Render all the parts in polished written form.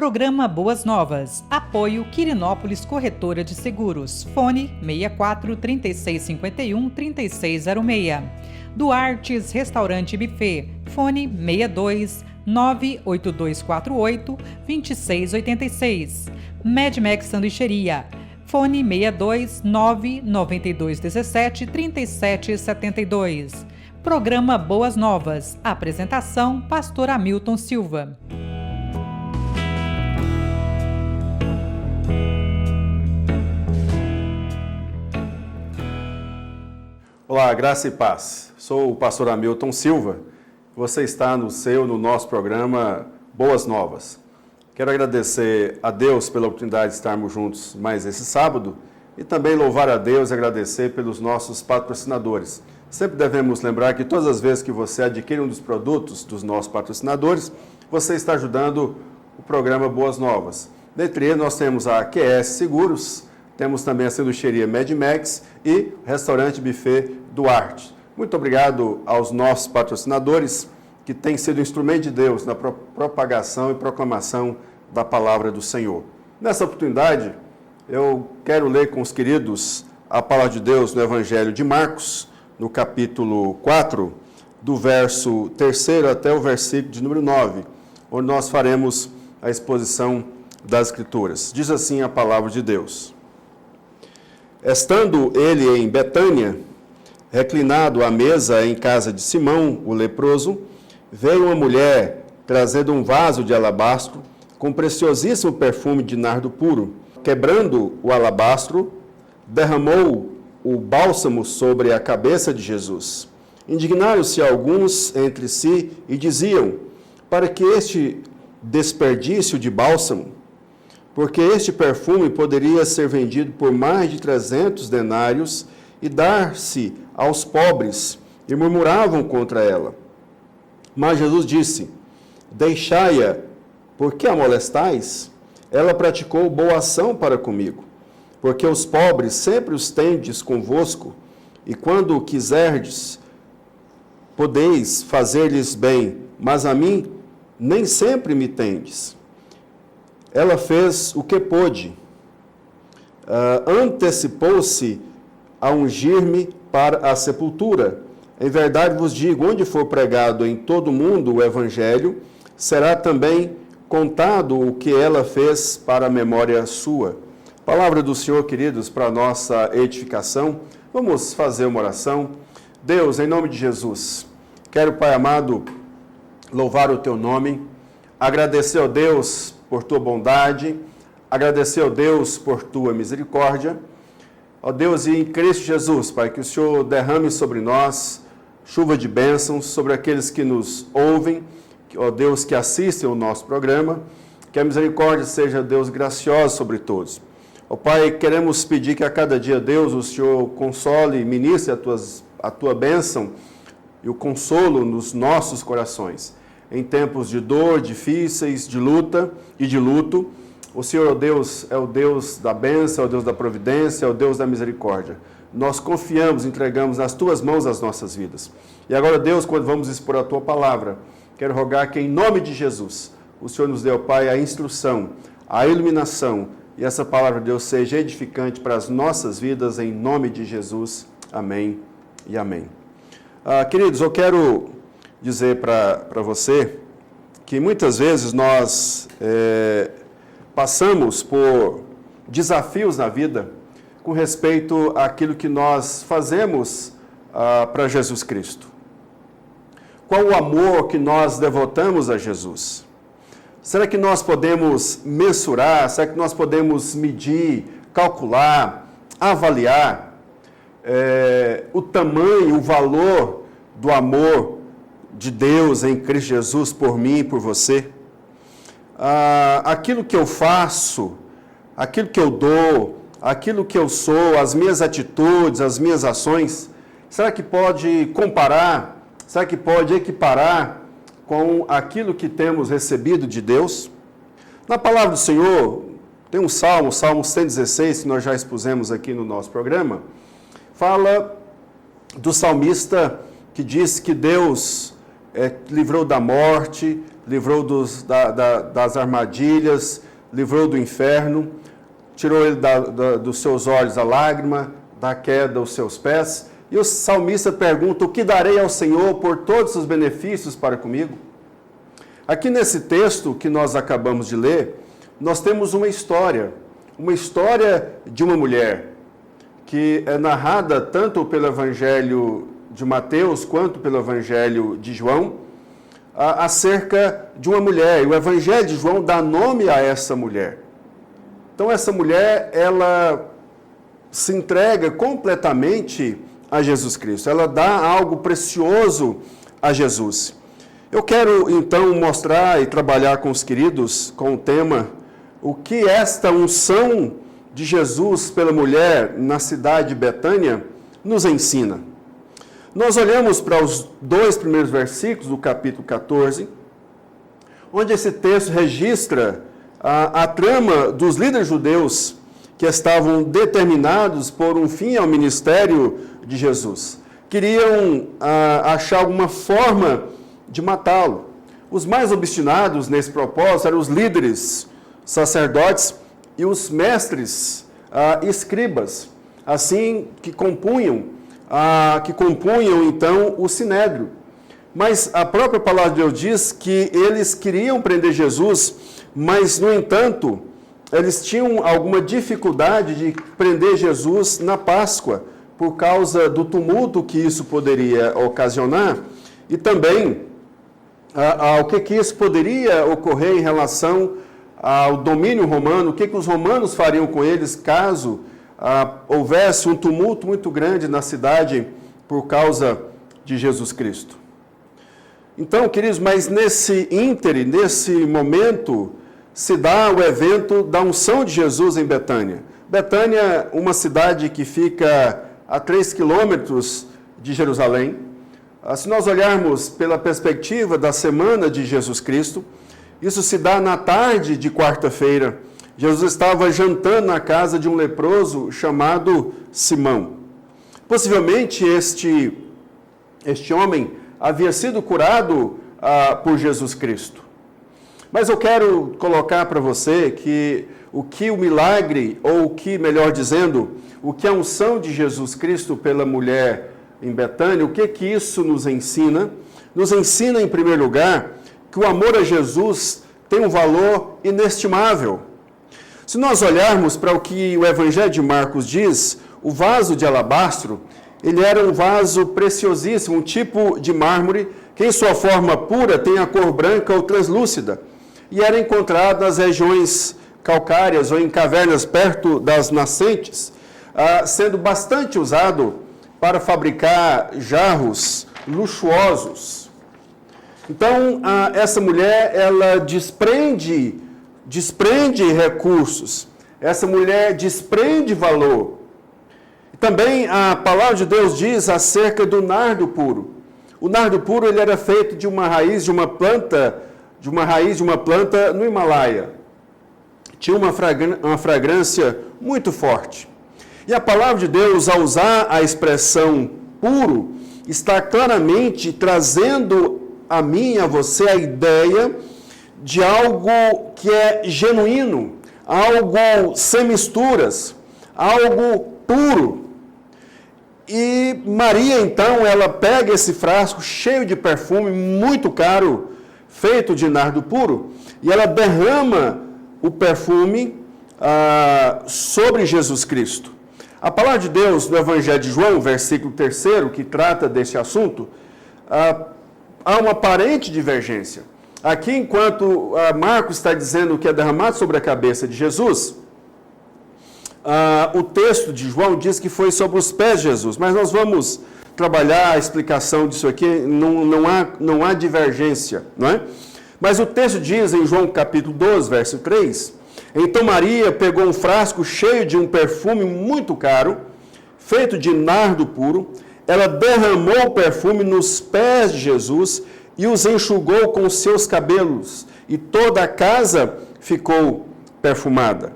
Programa Boas Novas. Apoio Quirinópolis Corretora de Seguros. Fone 64 3651 3606. Duartes Restaurante e Buffet. Fone 62 98248 2686. Medmex Sanduicheria. Fone 62 99217 3772. Programa Boas Novas. Apresentação: Pastor Hamilton Silva. Olá, graça e paz. Sou o pastor Hamilton Silva. Você está no nosso programa Boas Novas. Quero agradecer a Deus pela oportunidade de estarmos juntos mais esse sábado e também louvar a Deus e agradecer pelos nossos patrocinadores. Sempre devemos lembrar que todas as vezes que você adquire um dos produtos dos nossos patrocinadores, você está ajudando o programa Boas Novas. Dentre eles nós temos a QS Seguros, temos também a sanduicheria Medmex e o restaurante Buffet Duarte. Muito obrigado aos nossos patrocinadores que têm sido instrumento de Deus na propagação e proclamação da palavra do Senhor. Nessa oportunidade, eu quero ler com os queridos a palavra de Deus no Evangelho de Marcos, no capítulo 4, do verso 3 até o versículo de número 9, onde nós faremos a exposição das Escrituras. Diz assim a palavra de Deus. Estando ele em Betânia, reclinado à mesa em casa de Simão, o leproso, veio uma mulher trazendo um vaso de alabastro com preciosíssimo perfume de nardo puro. Quebrando o alabastro, derramou o bálsamo sobre a cabeça de Jesus. Indignaram-se alguns entre si e diziam: para que este desperdício de bálsamo? Porque este perfume poderia ser vendido por mais de 300 denários e dar-se aos pobres, e murmuravam contra ela. Mas Jesus disse: deixai-a, por que a molestais? Ela praticou boa ação para comigo, porque os pobres sempre os tendes convosco, e quando quiserdes, podeis fazer-lhes bem, mas a mim nem sempre me tendes. Ela fez o que pôde, antecipou-se a ungir-me para a sepultura. Em verdade vos digo, onde for pregado em todo o mundo o Evangelho, será também contado o que ela fez para a memória sua. Palavra do Senhor, queridos, para a nossa edificação. Vamos fazer uma oração. Deus, em nome de Jesus, quero, Pai amado, louvar o Teu nome, agradecer ao Deus por Tua bondade, agradecer ao Deus por Tua misericórdia. Ó Deus, e em Cristo Jesus, Pai, que o Senhor derrame sobre nós chuva de bênçãos, sobre aqueles que nos ouvem, ó Deus, que assistem ao nosso programa, que a misericórdia seja, Deus, graciosa sobre todos. Ó Pai, queremos pedir que a cada dia, Deus, o Senhor console e ministre a Tua bênção e o consolo nos nossos corações. Em tempos de dor, difíceis, de luta e de luto, o Senhor, ó Deus, é o Deus da bênção, é o Deus da providência, é o Deus da misericórdia. Nós confiamos, entregamos nas Tuas mãos as nossas vidas. E agora, Deus, quando vamos expor a Tua palavra, quero rogar que, em nome de Jesus, o Senhor nos dê, ó Pai, a instrução, a iluminação, e essa palavra de Deus seja edificante para as nossas vidas, em nome de Jesus. Amém e amém. Queridos, eu quero dizer para você que muitas vezes nós passamos por desafios na vida com respeito àquilo que nós fazemos para Jesus Cristo. Qual o amor que nós devotamos a Jesus? Será que nós podemos mensurar? Será que nós podemos medir, calcular, avaliar o tamanho, o valor do amor de Deus em Cristo Jesus por mim e por você? Aquilo que eu faço, aquilo que eu dou, aquilo que eu sou, as minhas atitudes, as minhas ações, será que pode comparar, será que pode equiparar com aquilo que temos recebido de Deus? Na palavra do Senhor, tem um salmo, Salmo 116, que nós já expusemos aqui no nosso programa, fala do salmista que diz que Deus livrou da morte, livrou das armadilhas, livrou do inferno, tirou ele dos seus olhos a lágrima, da queda os seus pés. E o salmista pergunta: o que darei ao Senhor por todos os benefícios para comigo? Aqui nesse texto que nós acabamos de ler, nós temos uma história de uma mulher, que é narrada tanto pelo Evangelho de Mateus quanto pelo Evangelho de João, acerca de uma mulher. E o Evangelho de João dá nome a essa mulher. Então essa mulher, ela se entrega completamente a Jesus Cristo. Ela dá algo precioso a Jesus. Eu quero então mostrar e trabalhar com os queridos com o tema: o que esta unção de Jesus pela mulher na cidade de Betânia nos ensina. Nós olhamos para os 2 primeiros versículos do capítulo 14, onde esse texto registra a trama dos líderes judeus que estavam determinados por um fim ao ministério de Jesus. Queriam achar alguma forma de matá-lo. Os mais obstinados nesse propósito eram os líderes, sacerdotes e os mestres escribas, assim que compunham então o sinédrio. Mas a própria palavra de Deus diz que eles queriam prender Jesus, mas, no entanto, eles tinham alguma dificuldade de prender Jesus na Páscoa, por causa do tumulto que isso poderia ocasionar, e também ao que isso poderia ocorrer em relação ao domínio romano, o que os romanos fariam com eles caso houvesse um tumulto muito grande na cidade por causa de Jesus Cristo. Então, queridos, mas nesse momento, se dá o evento da unção de Jesus em Betânia. Betânia, uma cidade que fica a 3 quilômetros de Jerusalém. Se nós olharmos pela perspectiva da semana de Jesus Cristo, isso se dá na tarde de quarta-feira. Jesus estava jantando na casa de um leproso chamado Simão. Possivelmente este homem havia sido curado por Jesus Cristo. Mas eu quero colocar para você que o milagre, ou melhor dizendo, o que a unção de Jesus Cristo pela mulher em Betânia, o que isso nos ensina? Nos ensina, em primeiro lugar, que o amor a Jesus tem um valor inestimável. Se nós olharmos para o que o Evangelho de Marcos diz, o vaso de alabastro, ele era um vaso preciosíssimo, um tipo de mármore que em sua forma pura tem a cor branca ou translúcida, e era encontrado nas regiões calcárias ou em cavernas perto das nascentes, sendo bastante usado para fabricar jarros luxuosos. Então, essa mulher, ela desprende recursos, essa mulher desprende valor. Também a palavra de Deus diz acerca do nardo puro. O nardo puro, ele era feito de uma raiz de uma planta no Himalaia. Tinha uma fragrância muito forte. E a palavra de Deus, ao usar a expressão puro, está claramente trazendo a mim e a você a ideia de algo que é genuíno, algo sem misturas, algo puro. E Maria, então, ela pega esse frasco cheio de perfume muito caro, feito de nardo puro, e ela derrama o perfume sobre Jesus Cristo. A palavra de Deus, no Evangelho de João, versículo 3, que trata desse assunto, há uma aparente divergência. Aqui, enquanto Marcos está dizendo que é derramado sobre a cabeça de Jesus, o texto de João diz que foi sobre os pés de Jesus, mas nós vamos trabalhar a explicação disso aqui, não há divergência, não é? Mas o texto diz em João capítulo 12, verso 3, então Maria pegou um frasco cheio de um perfume muito caro, feito de nardo puro, ela derramou o perfume nos pés de Jesus e os enxugou com os seus cabelos, e toda a casa ficou perfumada.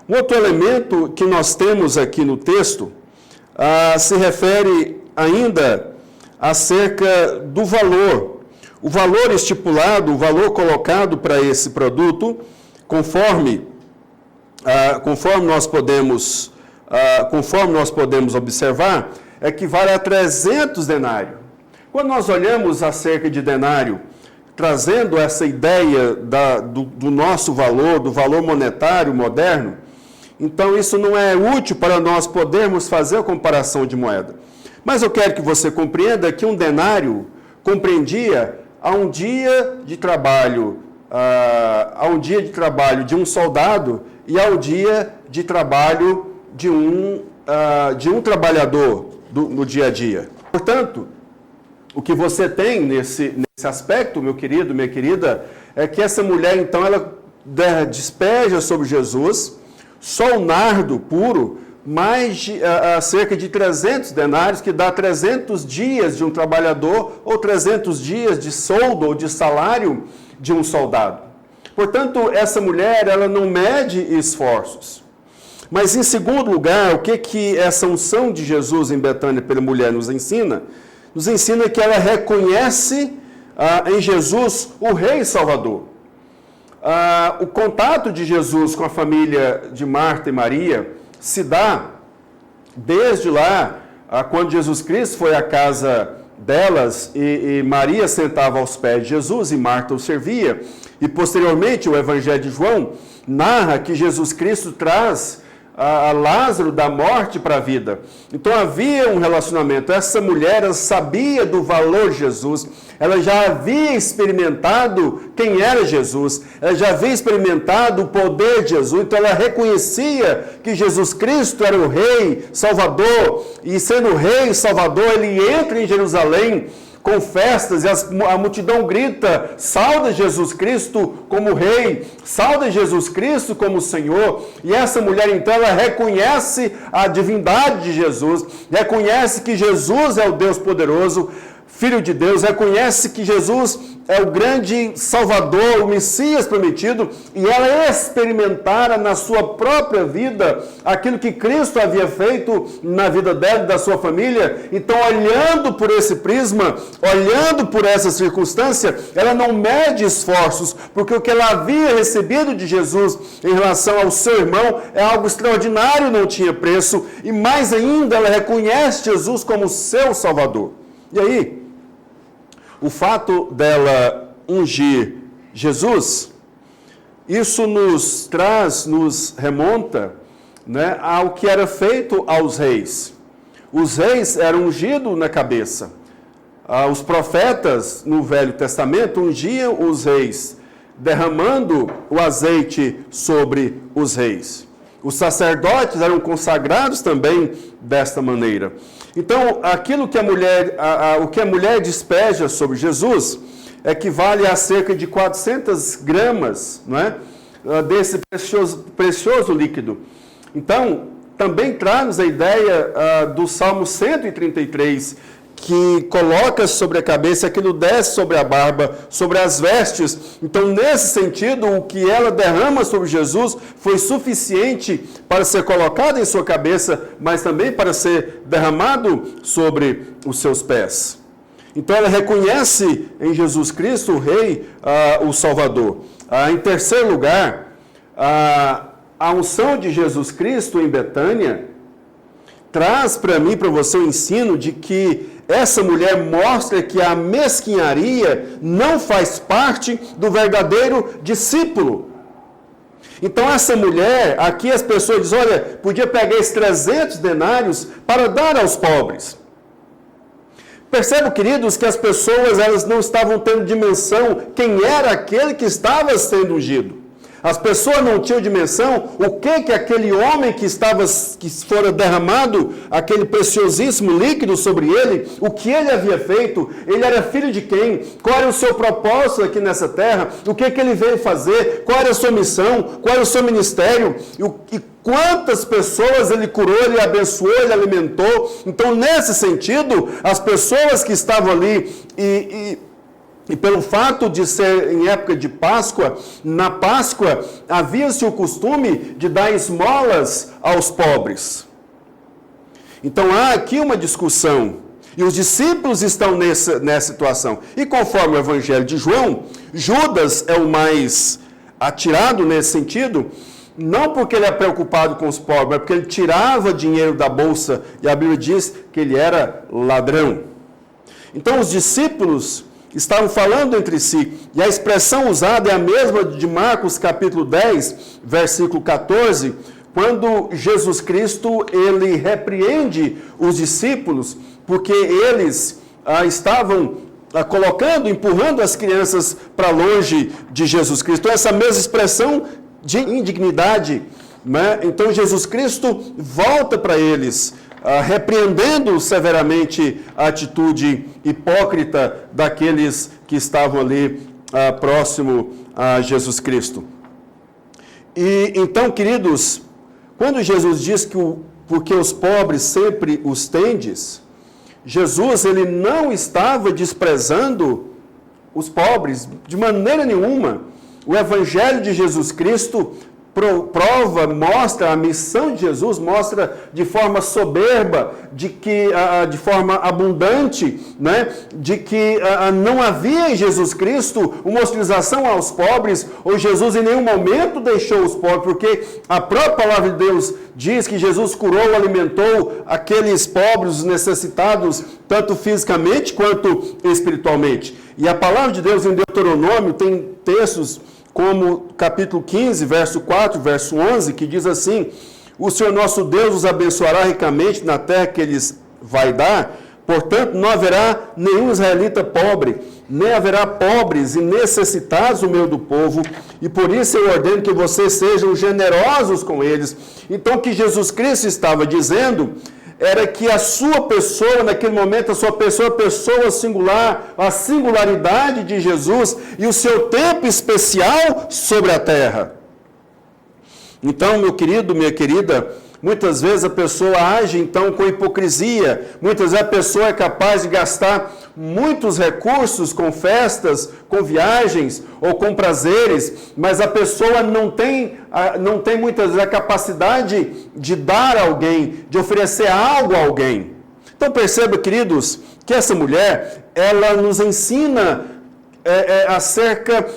Um outro elemento que nós temos aqui no texto se refere ainda acerca do valor. o valor estipulado, o valor colocado para esse produto, conforme nós podemos observar, equivale a 300 denários. Quando nós olhamos acerca de denário, trazendo essa ideia do nosso valor, do valor monetário moderno, então isso não é útil para nós podermos fazer a comparação de moeda. Mas eu quero que você compreenda que um denário compreendia a um dia de trabalho de um soldado e ao dia de trabalho de um trabalhador no dia a dia. Portanto, o que você tem nesse aspecto, meu querido, minha querida, é que essa mulher, então, ela despeja sobre Jesus só o nardo puro, cerca de 300 denários, que dá 300 dias de um trabalhador, ou 300 dias de soldo ou de salário de um soldado. Portanto, essa mulher, ela não mede esforços. Mas, em segundo lugar, o que essa unção de Jesus em Betânia pela mulher nos ensina? Nos ensina que ela reconhece em Jesus o Rei Salvador. O contato de Jesus com a família de Marta e Maria se dá desde lá, quando Jesus Cristo foi à casa delas e Maria sentava aos pés de Jesus e Marta o servia. E posteriormente o Evangelho de João narra que Jesus Cristo traz a Lázaro da morte para a vida. Então havia um relacionamento. Essa mulher, ela sabia do valor de Jesus, ela já havia experimentado quem era Jesus, ela já havia experimentado o poder de Jesus, então ela reconhecia que Jesus Cristo era o Rei Salvador, e sendo o Rei Salvador, ele entra em Jerusalém com festas, e a multidão grita, sauda Jesus Cristo como Rei, sauda Jesus Cristo como Senhor, e essa mulher então ela reconhece a divindade de Jesus, reconhece que Jesus é o Deus poderoso, Filho de Deus, reconhece que Jesus é o grande Salvador, o Messias prometido, e ela experimentara na sua própria vida aquilo que Cristo havia feito na vida dela e da sua família. Então, olhando por esse prisma, olhando por essa circunstância, ela não mede esforços, porque o que ela havia recebido de Jesus em relação ao seu irmão é algo extraordinário, não tinha preço, e mais ainda ela reconhece Jesus como seu Salvador. E aí, o fato dela ungir Jesus, isso nos remonta, né, ao que era feito aos reis. Os reis eram ungidos na cabeça. Os profetas no Velho Testamento ungiam os reis, derramando o azeite sobre os reis. Os sacerdotes eram consagrados também desta maneira. Então, aquilo que o que a mulher despeja sobre Jesus equivale a cerca de 400 gramas, não é? Desse precioso líquido. Então, também traz a ideia do Salmo 133, que coloca sobre a cabeça, aquilo desce sobre a barba, sobre as vestes. Então, nesse sentido, o que ela derrama sobre Jesus foi suficiente para ser colocado em sua cabeça, mas também para ser derramado sobre os seus pés. Então, ela reconhece em Jesus Cristo o Rei, o Salvador. Em terceiro lugar, a unção de Jesus Cristo em Betânia traz para mim, para você, o ensino de que essa mulher mostra que a mesquinharia não faz parte do verdadeiro discípulo. Então essa mulher, aqui as pessoas dizem, olha, podia pegar esses 300 denários para dar aos pobres. Percebam, queridos, que as pessoas elas não estavam tendo dimensão quem era aquele que estava sendo ungido. As pessoas não tinham dimensão o que aquele homem que fora derramado, aquele preciosíssimo líquido sobre ele, o que ele havia feito, ele era filho de quem, qual era o seu propósito aqui nessa terra, o que ele veio fazer, qual era a sua missão, qual era o seu ministério, e quantas pessoas ele curou, ele abençoou, ele alimentou. Então, nesse sentido, as pessoas que estavam ali e pelo fato de ser em época de Páscoa, na Páscoa havia-se o costume de dar esmolas aos pobres. Então há aqui uma discussão. E os discípulos estão nessa situação. E conforme o Evangelho de João, Judas é o mais atirado nesse sentido, não porque ele é preocupado com os pobres, mas porque ele tirava dinheiro da bolsa, e a Bíblia diz que ele era ladrão. Então os discípulos estavam falando entre si, e a expressão usada é a mesma de Marcos capítulo 10, versículo 14, quando Jesus Cristo, ele repreende os discípulos, porque eles estavam empurrando as crianças para longe de Jesus Cristo. Então, essa mesma expressão de indignidade, né? Então Jesus Cristo volta para eles, repreendendo severamente a atitude hipócrita daqueles que estavam ali próximo a Jesus Cristo. E então, queridos, quando Jesus diz que porque os pobres sempre os tendes, Jesus, ele não estava desprezando os pobres de maneira nenhuma. O Evangelho de Jesus Cristo mostra a missão de Jesus, mostra de forma soberba, de forma abundante, né? De que não havia em Jesus Cristo uma hostilização aos pobres, ou Jesus em nenhum momento deixou os pobres, porque a própria palavra de Deus diz que Jesus curou, alimentou aqueles pobres, os necessitados, tanto fisicamente quanto espiritualmente. E a palavra de Deus em Deuteronômio tem textos como capítulo 15, verso 4, verso 11, que diz assim: o Senhor nosso Deus os abençoará ricamente na terra que eles vai dar, portanto não haverá nenhum israelita pobre, nem haverá pobres e necessitados no meio do povo, e por isso eu ordeno que vocês sejam generosos com eles. Então o que Jesus Cristo estava dizendo era que a sua pessoa, naquele momento, a pessoa singular, a singularidade de Jesus e o seu tempo especial sobre a terra. Então, meu querido, minha querida, muitas vezes a pessoa age, então, com hipocrisia. Muitas vezes a pessoa é capaz de gastar muitos recursos com festas, com viagens ou com prazeres, mas a pessoa não tem muitas vezes a capacidade de dar a alguém, de oferecer algo a alguém. Então perceba, queridos, que essa mulher, ela nos ensina acerca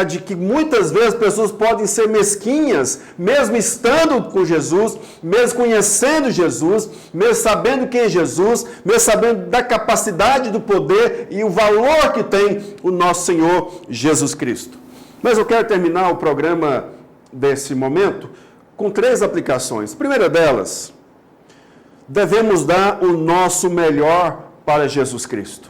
de que muitas vezes pessoas podem ser mesquinhas, mesmo estando com Jesus, mesmo conhecendo Jesus, mesmo sabendo quem é Jesus, mesmo sabendo da capacidade, do poder e o valor que tem o nosso Senhor Jesus Cristo. Mas eu quero terminar o programa desse momento com 3 aplicações. A primeira delas, devemos dar o nosso melhor para Jesus Cristo.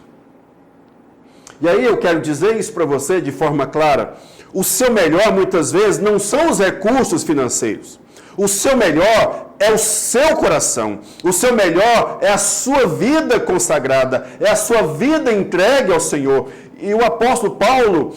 E aí eu quero dizer isso para você de forma clara. O seu melhor, muitas vezes, não são os recursos financeiros. O seu melhor é o seu coração. O seu melhor é a sua vida consagrada, é a sua vida entregue ao Senhor. E o apóstolo Paulo,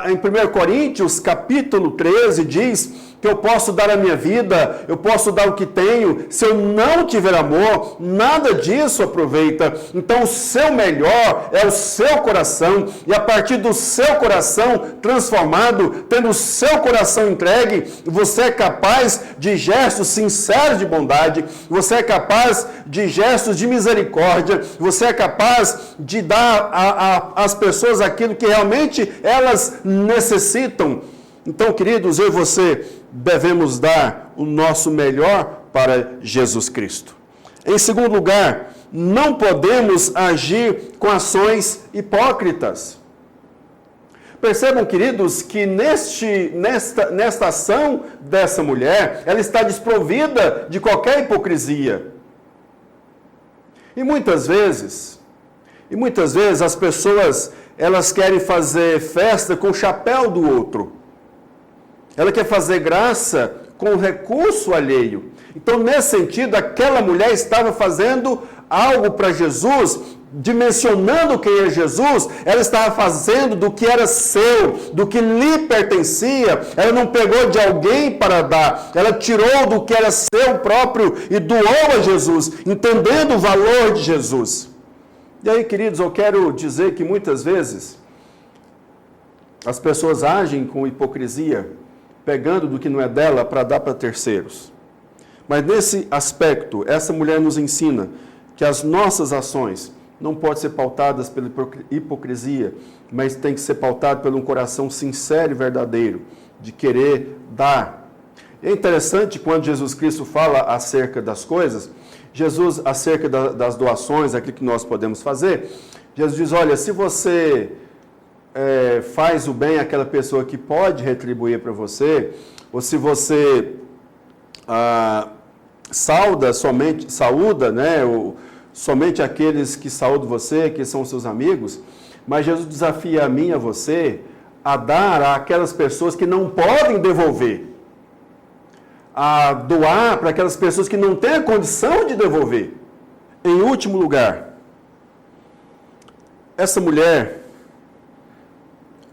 em 1 Coríntios, capítulo 13, diz que eu posso dar a minha vida, eu posso dar o que tenho, se eu não tiver amor, nada disso aproveita. Então o seu melhor é o seu coração, e a partir do seu coração transformado, tendo o seu coração entregue, você é capaz de gestos sinceros de bondade, você é capaz de gestos de misericórdia, você é capaz de dar às pessoas aquilo que realmente elas necessitam. Então, queridos, eu e você devemos dar o nosso melhor para Jesus Cristo. Em segundo lugar, não podemos agir com ações hipócritas. Percebam, queridos, que nesta ação dessa mulher, ela está desprovida de qualquer hipocrisia. E muitas vezes as pessoas, elas querem fazer festa com o chapéu do outro. Ela quer fazer graça com o recurso alheio. Então, nesse sentido, aquela mulher estava fazendo algo para Jesus, dimensionando quem é Jesus, ela estava fazendo do que era seu, do que lhe pertencia. Ela não pegou de alguém para dar, ela tirou do que era seu próprio e doou a Jesus, entendendo o valor de Jesus. E aí, queridos, eu quero dizer que muitas vezes as pessoas agem com hipocrisia, pegando do que não é dela para dar para terceiros. Mas nesse aspecto, essa mulher nos ensina que as nossas ações não podem ser pautadas pela hipocrisia, mas tem que ser pautado por um coração sincero e verdadeiro, de querer dar. É interessante quando Jesus Cristo fala acerca das coisas, Jesus, acerca das doações, aquilo que nós podemos fazer, Jesus diz, olha, se você faz o bem àquela pessoa que pode retribuir para você, ou se você saúda, né, somente aqueles que saúdam você, que são seus amigos, mas Jesus desafia a mim e a você a dar àquelas pessoas que não podem devolver, a doar para aquelas pessoas que não têm a condição de devolver. Em último lugar, essa mulher,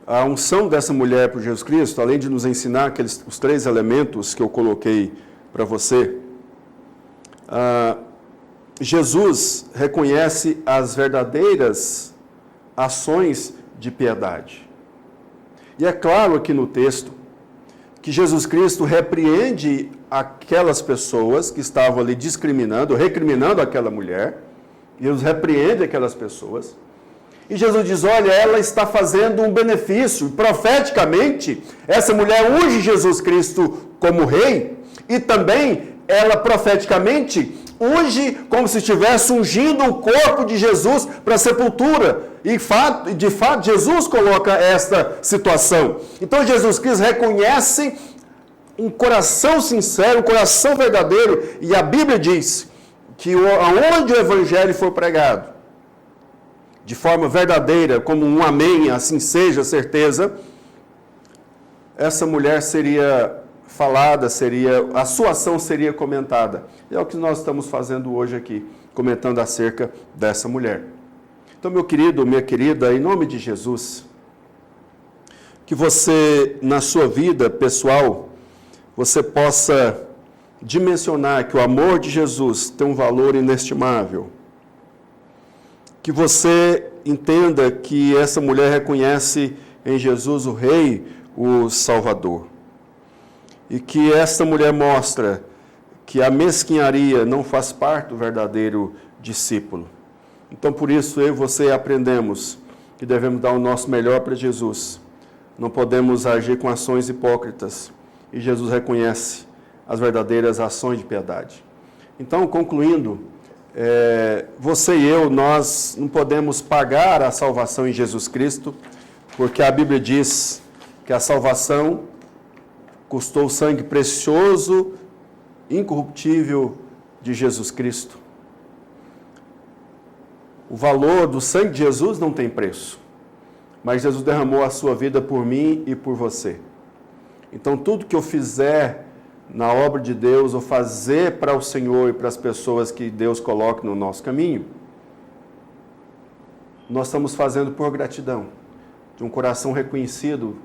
a unção dessa mulher por Jesus Cristo, além de nos ensinar os 3 elementos que eu coloquei para você, Jesus reconhece as verdadeiras ações de piedade. E é claro aqui no texto que Jesus Cristo repreende aquelas pessoas que estavam ali discriminando, recriminando aquela mulher. Jesus repreende aquelas pessoas. E Jesus diz, olha, ela está fazendo um benefício. Profeticamente, essa mulher unge Jesus Cristo como rei. E também, ela profeticamente unge como se estivesse ungindo o corpo de Jesus para a sepultura. E de fato, Jesus coloca esta situação. Então, Jesus Cristo reconhece um coração sincero, um coração verdadeiro. E a Bíblia diz que aonde o Evangelho for pregado, de forma verdadeira, como um amém, assim seja, certeza, essa mulher seria falada, a sua ação seria comentada. E é o que nós estamos fazendo hoje aqui, comentando acerca dessa mulher. Então, meu querido, minha querida, em nome de Jesus, que você, na sua vida pessoal, você possa dimensionar que o amor de Jesus tem um valor inestimável. Que você entenda que essa mulher reconhece em Jesus o Rei, o Salvador. E que essa mulher mostra que a mesquinharia não faz parte do verdadeiro discípulo. Então, por isso, eu e você aprendemos que devemos dar o nosso melhor para Jesus. Não podemos agir com ações hipócritas. E Jesus reconhece as verdadeiras ações de piedade. Então, concluindo, você e eu, nós não podemos pagar a salvação em Jesus Cristo, porque a Bíblia diz que a salvação custou o sangue precioso, incorruptível de Jesus Cristo. O valor do sangue de Jesus não tem preço, mas Jesus derramou a sua vida por mim e por você. Então, tudo que eu fizer na obra de Deus, ou fazer para o Senhor e para as pessoas que Deus coloca no nosso caminho, nós estamos fazendo por gratidão, de um coração reconhecido,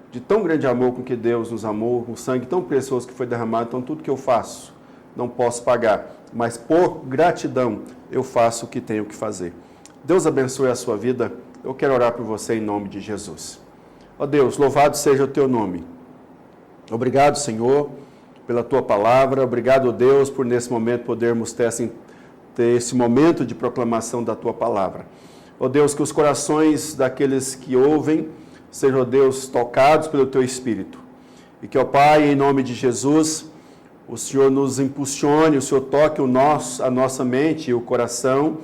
de tão grande amor com que Deus nos amou, um sangue tão precioso que foi derramado. Então, tudo que eu faço, não posso pagar, mas por gratidão eu faço o que tenho que fazer. Deus abençoe a sua vida. Eu quero orar por você em nome de Jesus. Ó Deus, louvado seja o teu nome. Obrigado, Senhor, pela tua palavra. Obrigado, Deus, por nesse momento podermos ter esse momento de proclamação da tua palavra. Ó Deus, que os corações daqueles que ouvem sejam, ó Deus, tocados pelo teu Espírito. E que, ó Pai, em nome de Jesus, o Senhor nos impulsione, o Senhor toque a nossa mente e o coração,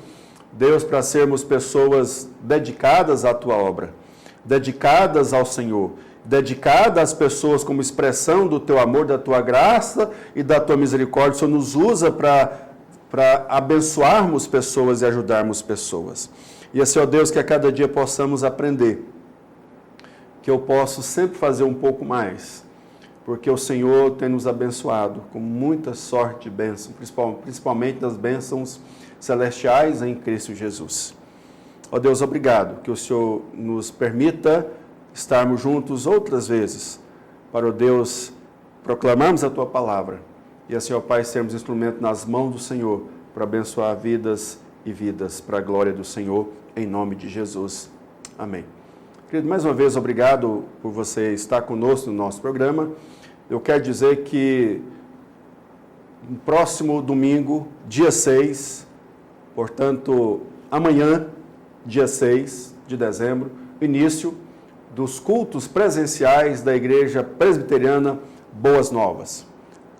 Deus, para sermos pessoas dedicadas à tua obra, dedicadas ao Senhor, dedicada às pessoas como expressão do teu amor, da tua graça e da tua misericórdia. O Senhor nos usa para abençoarmos pessoas e ajudarmos pessoas. E assim, ó Deus, que a cada dia possamos aprender, que eu posso sempre fazer um pouco mais, porque o Senhor tem nos abençoado com muita sorte de bênção, principalmente das bênçãos celestiais em Cristo Jesus. Ó Deus, obrigado, que o Senhor nos permita estarmos juntos outras vezes, para, ó Deus, proclamarmos a Tua palavra, e assim, ó Pai, sermos instrumento nas mãos do Senhor, para abençoar vidas e vidas, para a glória do Senhor, em nome de Jesus. Amém. Querido, mais uma vez, obrigado por você estar conosco no nosso programa. Eu quero dizer que no próximo domingo, dia 6, Portanto, amanhã, dia 6 de dezembro, início dos cultos presenciais da Igreja Presbiteriana Boas Novas.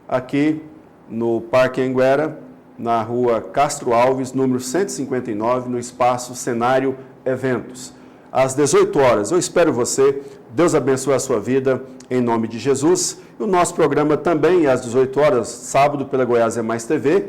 Aqui no Parque Anguera, na rua Castro Alves, número 159, no espaço Cenário Eventos. Às 18 horas, eu espero você. Deus abençoe a sua vida, em nome de Jesus. E o nosso programa também às 18 horas, sábado, pela Goiás é Mais TV.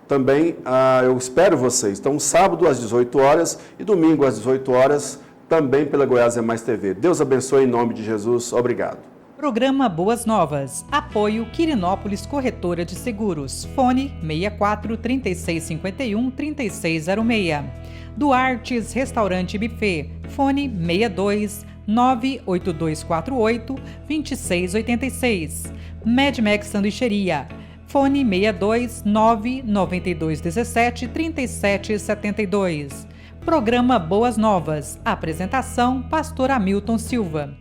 Também eu espero vocês. Então, sábado às 18 horas e domingo às 18 horas, também pela Goiás é Mais TV. Deus abençoe em nome de Jesus. Obrigado. Programa Boas Novas. Apoio Quirinópolis Corretora de Seguros. Fone 64 3651 3606. Duartes Restaurante e Buffet. Fone 62 98248 2686. Medmex Sanduicheria. Fone 62 99217 3772. Programa Boas Novas. Apresentação: Pastor Hamilton Silva.